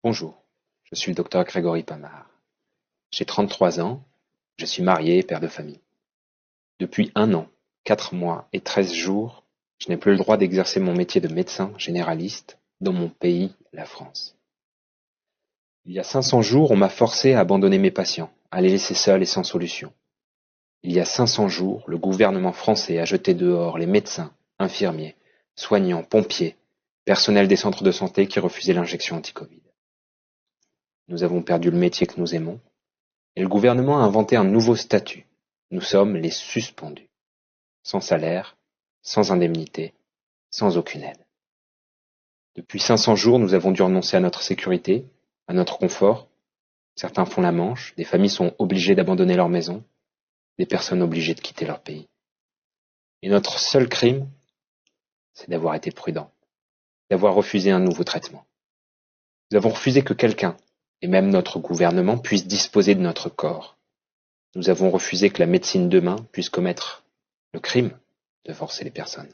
Bonjour, je suis le docteur Grégory Pamard. J'ai 33 ans, je suis marié et père de famille. Depuis 1 an, 4 mois et 13 jours, je n'ai plus le droit d'exercer mon métier de médecin généraliste dans mon pays, la France. Il y a 500 jours, on m'a forcé à abandonner mes patients, à les laisser seuls et sans solution. Il y a 500 jours, le gouvernement français a jeté dehors les médecins, infirmiers, soignants, pompiers, personnel des centres de santé qui refusaient l'injection anti-Covid. Nous avons perdu le métier que nous aimons, et le gouvernement a inventé un nouveau statut. Nous sommes les suspendus. Sans salaire, sans indemnité, sans aucune aide. Depuis 500 jours, nous avons dû renoncer à notre sécurité, à notre confort. Certains font la manche, des familles sont obligées d'abandonner leur maison, des personnes obligées de quitter leur pays. Et notre seul crime, c'est d'avoir été prudent, d'avoir refusé un nouveau traitement. Nous avons refusé que quelqu'un, et même notre gouvernement, puisse disposer de notre corps. Nous avons refusé que la médecine demain puisse commettre le crime de forcer les personnes.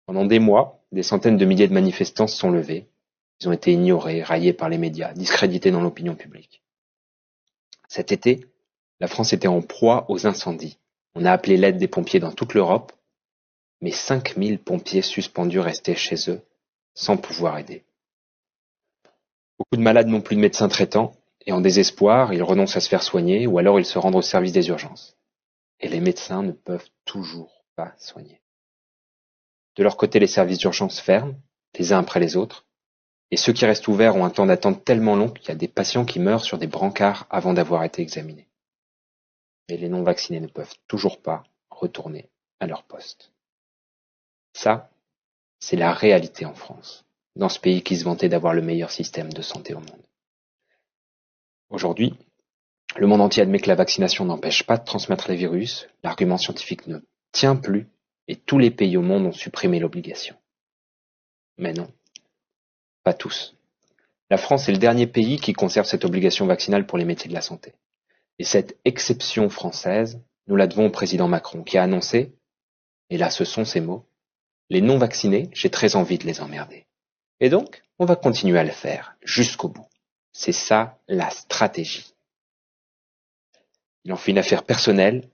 Pendant des mois, des centaines de milliers de manifestants se sont levés. Ils ont été ignorés, raillés par les médias, discrédités dans l'opinion publique. Cet été, la France était en proie aux incendies. On a appelé l'aide des pompiers dans toute l'Europe, mais 5000 pompiers suspendus restaient chez eux, sans pouvoir aider. Beaucoup de malades n'ont plus de médecins traitants, et en désespoir, ils renoncent à se faire soigner, ou alors ils se rendent au service des urgences. Et les médecins ne peuvent toujours pas soigner. De leur côté, les services d'urgence ferment, les uns après les autres, et ceux qui restent ouverts ont un temps d'attente tellement long qu'il y a des patients qui meurent sur des brancards avant d'avoir été examinés. Mais les non-vaccinés ne peuvent toujours pas retourner à leur poste. Ça, c'est la réalité en France, dans ce pays qui se vantait d'avoir le meilleur système de santé au monde. Aujourd'hui, le monde entier admet que la vaccination n'empêche pas de transmettre les virus, l'argument scientifique ne tient plus, et tous les pays au monde ont supprimé l'obligation. Mais non, pas tous. La France est le dernier pays qui conserve cette obligation vaccinale pour les métiers de la santé. Et cette exception française, nous la devons au président Macron, qui a annoncé, et là ce sont ses mots, « Les non-vaccinés, j'ai très envie de les emmerder. » Et donc, on va continuer à le faire, jusqu'au bout. C'est ça la stratégie. Il en fait une affaire personnelle,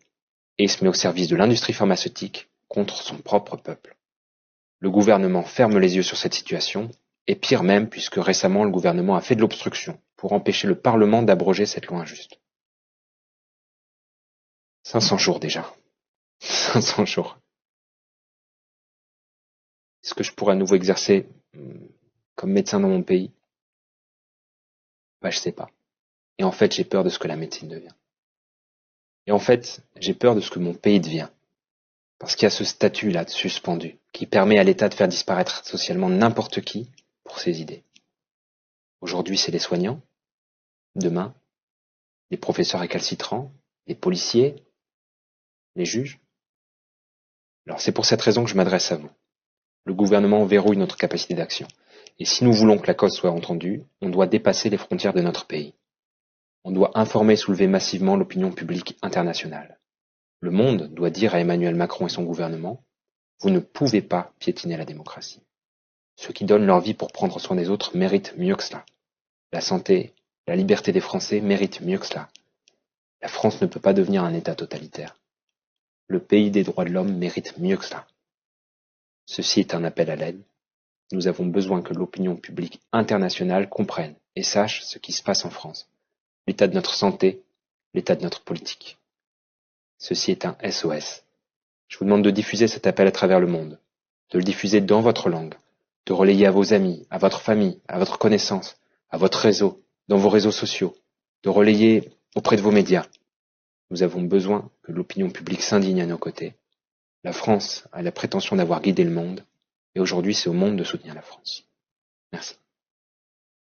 et il se met au service de l'industrie pharmaceutique contre son propre peuple. Le gouvernement ferme les yeux sur cette situation, et pire même, puisque récemment le gouvernement a fait de l'obstruction pour empêcher le Parlement d'abroger cette loi injuste. 500 jours déjà. 500 jours. Est-ce que je pourrais à nouveau exercer comme médecin dans mon pays? Je sais pas. Et en fait, j'ai peur de ce que la médecine devient. Et en fait, j'ai peur de ce que mon pays devient. Parce qu'il y a ce statut-là de suspendu, qui permet à l'État de faire disparaître socialement n'importe qui pour ses idées. Aujourd'hui, c'est les soignants. Demain, les professeurs récalcitrants, les policiers, les juges. Alors c'est pour cette raison que je m'adresse à vous. Le gouvernement verrouille notre capacité d'action. Et si nous voulons que la cause soit entendue, on doit dépasser les frontières de notre pays. On doit informer et soulever massivement l'opinion publique internationale. Le monde doit dire à Emmanuel Macron et son gouvernement, vous ne pouvez pas piétiner la démocratie. Ceux qui donnent leur vie pour prendre soin des autres méritent mieux que cela. La santé, la liberté des Français méritent mieux que cela. La France ne peut pas devenir un État totalitaire. Le pays des droits de l'homme mérite mieux que cela. Ceci est un appel à l'aide. Nous avons besoin que l'opinion publique internationale comprenne et sache ce qui se passe en France, l'état de notre santé, l'état de notre politique. Ceci est un SOS. Je vous demande de diffuser cet appel à travers le monde, de le diffuser dans votre langue, de relayer à vos amis, à votre famille, à votre connaissance, à votre réseau, dans vos réseaux sociaux, de relayer auprès de vos médias. Nous avons besoin que l'opinion publique s'indigne à nos côtés. La France a la prétention d'avoir guidé le monde, et aujourd'hui c'est au monde de soutenir la France. Merci.